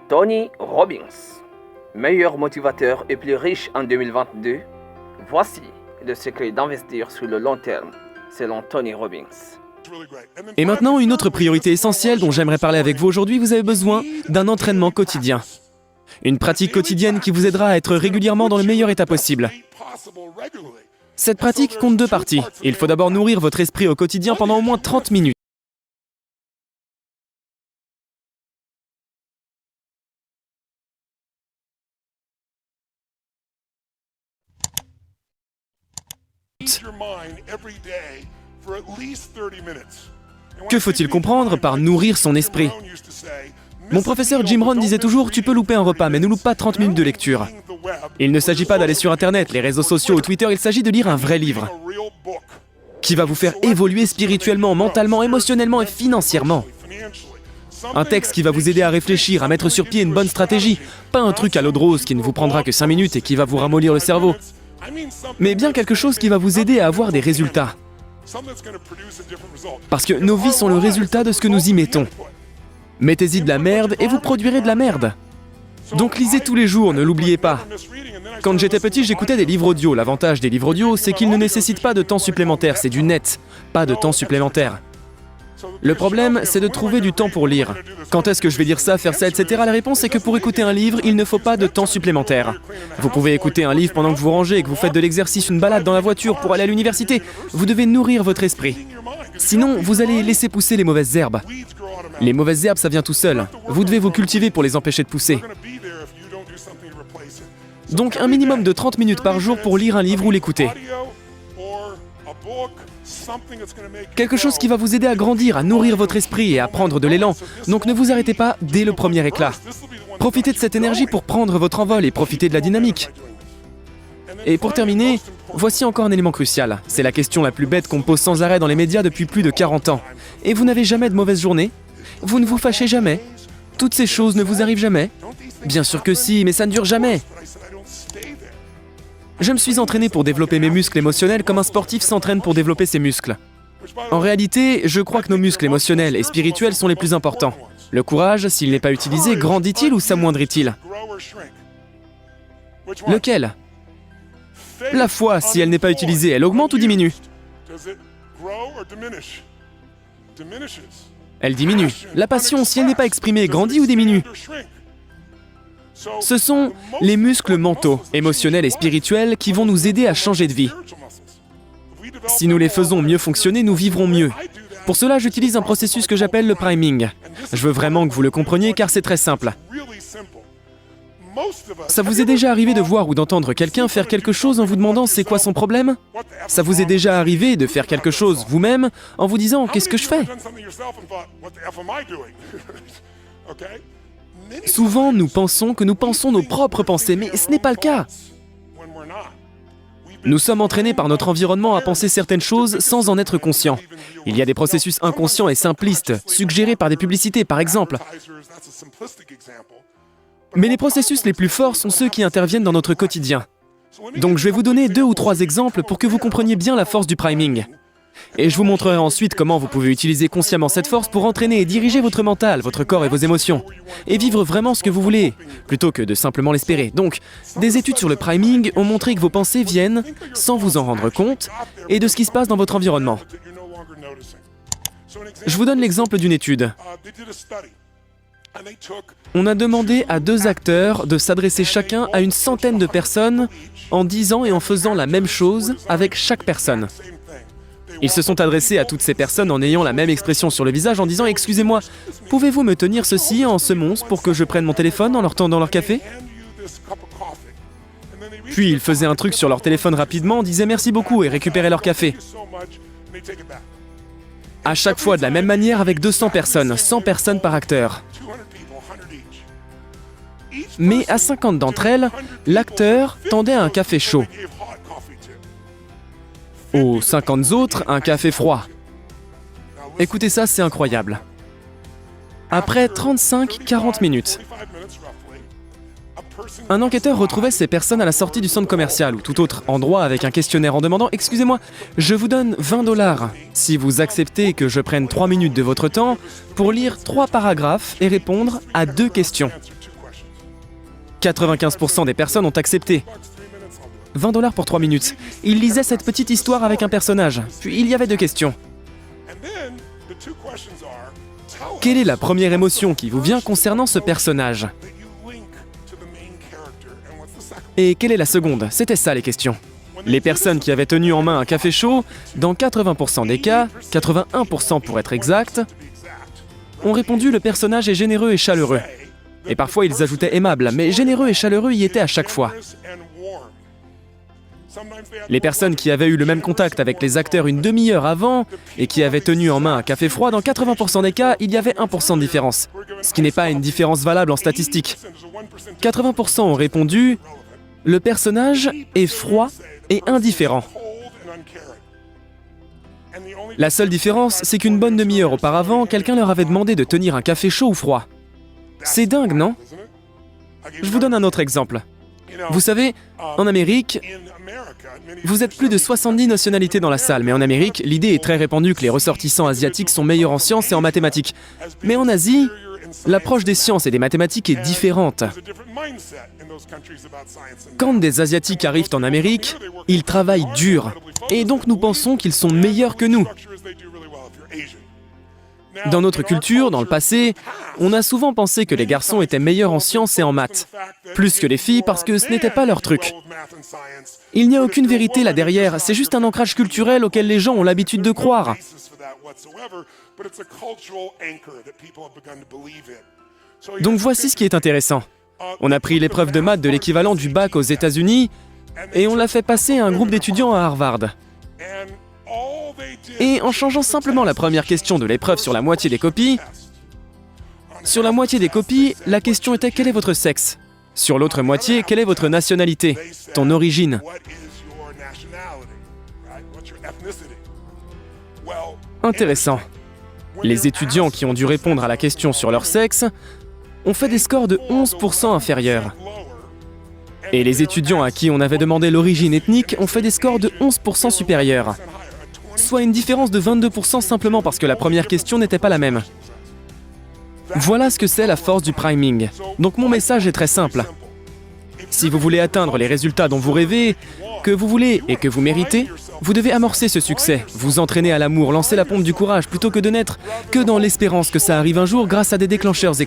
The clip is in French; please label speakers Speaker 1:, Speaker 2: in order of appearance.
Speaker 1: Tony Robbins, meilleur motivateur et plus riche en 2022. Voici le secret d'investir sur le long terme, selon Tony Robbins.
Speaker 2: Et maintenant, une autre priorité essentielle dont j'aimerais parler avec vous aujourd'hui, vous avez besoin d'un entraînement quotidien. Une pratique quotidienne qui vous aidera à être régulièrement dans le meilleur état possible. Cette pratique compte deux parties. Il faut d'abord nourrir votre esprit au quotidien pendant au moins 30 minutes. Que faut-il comprendre par nourrir son esprit? Mon professeur Jim Rohn disait toujours « Tu peux louper un repas, mais ne loupe pas 30 minutes de lecture ». Il ne s'agit pas d'aller sur Internet, les réseaux sociaux ou Twitter, il s'agit de lire un vrai livre qui va vous faire évoluer spirituellement, mentalement, émotionnellement et financièrement. Un texte qui va vous aider à réfléchir, à mettre sur pied une bonne stratégie, pas un truc à l'eau de rose qui ne vous prendra que 5 minutes et qui va vous ramollir le cerveau, mais bien quelque chose qui va vous aider à avoir des résultats. Parce que nos vies sont le résultat de ce que nous y mettons. Mettez-y de la merde et vous produirez de la merde. Donc lisez tous les jours, ne l'oubliez pas. Quand j'étais petit, j'écoutais des livres audio. L'avantage des livres audio, c'est qu'ils ne nécessitent pas de temps supplémentaire, c'est du net, pas de temps supplémentaire. Le problème, c'est de trouver du temps pour lire. Quand est-ce que je vais dire ça, faire ça, etc. La réponse est que pour écouter un livre, il ne faut pas de temps supplémentaire. Vous pouvez écouter un livre pendant que vous rangez, que vous faites de l'exercice, une balade dans la voiture pour aller à l'université. Vous devez nourrir votre esprit. Sinon, vous allez laisser pousser les mauvaises herbes. Les mauvaises herbes, ça vient tout seul. Vous devez vous cultiver pour les empêcher de pousser. Donc un minimum de 30 minutes par jour pour lire un livre ou l'écouter. Quelque chose qui va vous aider à grandir, à nourrir votre esprit et à prendre de l'élan. Donc ne vous arrêtez pas dès le premier éclat. Profitez de cette énergie pour prendre votre envol et profitez de la dynamique. Et pour terminer, voici encore un élément crucial. C'est la question la plus bête qu'on me pose sans arrêt dans les médias depuis plus de 40 ans. Et vous n'avez jamais de mauvaise journée? Vous ne vous fâchez jamais? Toutes ces choses ne vous arrivent jamais? Bien sûr que si, mais ça ne dure jamais. Je me suis entraîné pour développer mes muscles émotionnels comme un sportif s'entraîne pour développer ses muscles. En réalité, je crois que nos muscles émotionnels et spirituels sont les plus importants. Le courage, s'il n'est pas utilisé, grandit-il ou s'amoindrit-il? Lequel? La foi, si elle n'est pas utilisée, elle augmente ou diminue? Elle diminue. La passion, si elle n'est pas exprimée, grandit ou diminue? Ce sont les muscles mentaux, émotionnels et spirituels qui vont nous aider à changer de vie. Si nous les faisons mieux fonctionner, nous vivrons mieux. Pour cela, j'utilise un processus que j'appelle le priming. Je veux vraiment que vous le compreniez car c'est très simple. Ça vous est déjà arrivé de voir ou d'entendre quelqu'un faire quelque chose en vous demandant c'est quoi son problème? Ça vous est déjà arrivé de faire quelque chose vous-même en vous disant qu'est-ce que je fais? Souvent, nous pensons que nous pensons nos propres pensées, mais ce n'est pas le cas. Nous sommes entraînés par notre environnement à penser certaines choses sans en être conscients. Il y a des processus inconscients et simplistes, suggérés par des publicités, par exemple. Mais les processus les plus forts sont ceux qui interviennent dans notre quotidien. Donc je vais vous donner 2 ou 3 exemples pour que vous compreniez bien la force du priming. Et je vous montrerai ensuite comment vous pouvez utiliser consciemment cette force pour entraîner et diriger votre mental, votre corps et vos émotions. Et vivre vraiment ce que vous voulez, plutôt que de simplement l'espérer. Donc, des études sur le priming ont montré que vos pensées viennent, sans vous en rendre compte, et de ce qui se passe dans votre environnement. Je vous donne l'exemple d'une étude. On a demandé à 2 acteurs de s'adresser chacun à une centaine de personnes en disant et en faisant la même chose avec chaque personne. Ils se sont adressés à toutes ces personnes en ayant la même expression sur le visage en disant « Excusez-moi, pouvez-vous me tenir ceci en semonce pour que je prenne mon téléphone en leur tendant leur café ?» Puis ils faisaient un truc sur leur téléphone rapidement, disaient « Merci beaucoup » et récupéraient leur café. À chaque fois de la même manière avec 200 personnes, 100 personnes par acteur. Mais à 50 d'entre elles, l'acteur tendait un café chaud. Aux 50 autres, un café froid. Écoutez ça, c'est incroyable. Après 35-40 minutes, un enquêteur retrouvait ces personnes à la sortie du centre commercial ou tout autre endroit avec un questionnaire en demandant « Excusez-moi, je vous donne 20 $ si vous acceptez que je prenne 3 minutes de votre temps pour lire 3 paragraphes et répondre à 2 questions. » 95% des personnes ont accepté. 20 $ pour 3 minutes. Il lisait cette petite histoire avec un personnage. Puis il y avait 2 questions. Quelle est la première émotion qui vous vient concernant ce personnage? Et quelle est la seconde? C'était ça les questions. Les personnes qui avaient tenu en main un café chaud, dans 80% des cas, 81% pour être exact, ont répondu le personnage est généreux et chaleureux. Et parfois ils ajoutaient aimable, mais généreux et chaleureux y étaient à chaque fois. Les personnes qui avaient eu le même contact avec les acteurs une demi-heure avant et qui avaient tenu en main un café froid, dans 80% des cas, il y avait 1% de différence, ce qui n'est pas une différence valable en statistique. 80% ont répondu « Le personnage est froid et indifférent ». La seule différence, c'est qu'une bonne demi-heure auparavant, quelqu'un leur avait demandé de tenir un café chaud ou froid. C'est dingue, non? Je vous donne un autre exemple. Vous savez, en Amérique, vous êtes plus de 70 nationalités dans la salle, mais en Amérique, l'idée est très répandue que les ressortissants asiatiques sont meilleurs en sciences et en mathématiques. Mais en Asie, l'approche des sciences et des mathématiques est différente. Quand des Asiatiques arrivent en Amérique, ils travaillent dur, et donc nous pensons qu'ils sont meilleurs que nous. Dans notre culture, dans le passé, on a souvent pensé que les garçons étaient meilleurs en sciences et en maths, plus que les filles parce que ce n'était pas leur truc. Il n'y a aucune vérité là derrière, c'est juste un ancrage culturel auquel les gens ont l'habitude de croire. Donc voici ce qui est intéressant. On a pris l'épreuve de maths de l'équivalent du bac aux États-Unis et on l'a fait passer à un groupe d'étudiants à Harvard. Et en changeant simplement la première question de l'épreuve sur la moitié des copies, la question était quel est votre sexe? Sur l'autre moitié, quelle est votre nationalité, ton origine? Intéressant. Les étudiants qui ont dû répondre à la question sur leur sexe ont fait des scores de 11% inférieurs. Et les étudiants à qui on avait demandé l'origine ethnique ont fait des scores de 11% supérieurs. Soit une différence de 22% simplement parce que la première question n'était pas la même. Voilà ce que c'est la force du priming. Donc mon message est très simple. Si vous voulez atteindre les résultats dont vous rêvez, que vous voulez et que vous méritez, vous devez amorcer ce succès, vous entraîner à l'amour, lancer la pompe du courage plutôt que de n'être que dans l'espérance que ça arrive un jour grâce à des déclencheurs